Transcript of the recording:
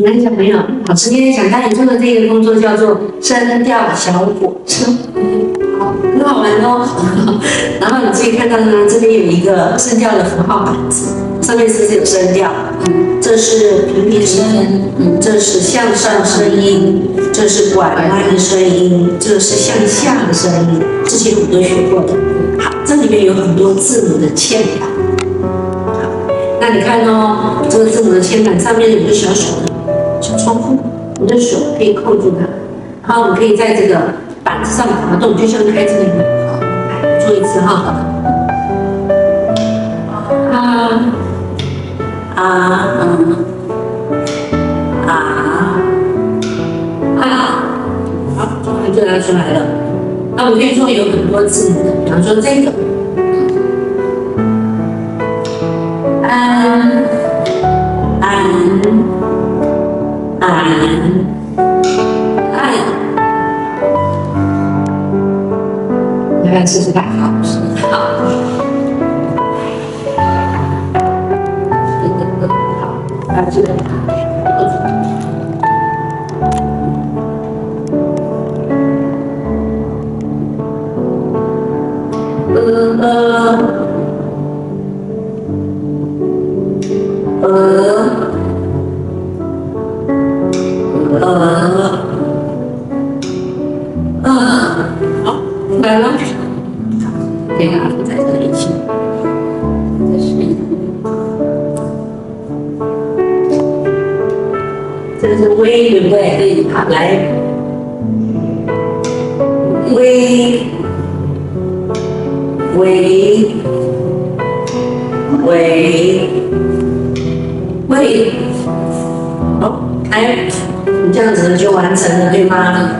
来，小朋友，老师今天想带你做的这个工作叫做声调小火车，好，很好玩哦。然后你自己看到呢，这边有一个声调的符号板子，上面是不是有声调？这是平平声，这是向上声音，这是拐弯的声音，这是向下的声音，这些我们都学过的。好，这里面有很多字母的嵌板。好，那你看哦，这个字母的嵌板上面有一个小小的小窗户，我的手可以扣住它，然后我们可以在这个板子上滑动，就像开这个门。来做一次哈。好，终于就拿出来了。那我们可以做有很多字母的，比方说这个，安，来来试试看，好，好。这个好，来了，可以把它放在这里一起。这个是微，对不对？对，好，来，微，好，来，你这样子就完成了，对吗？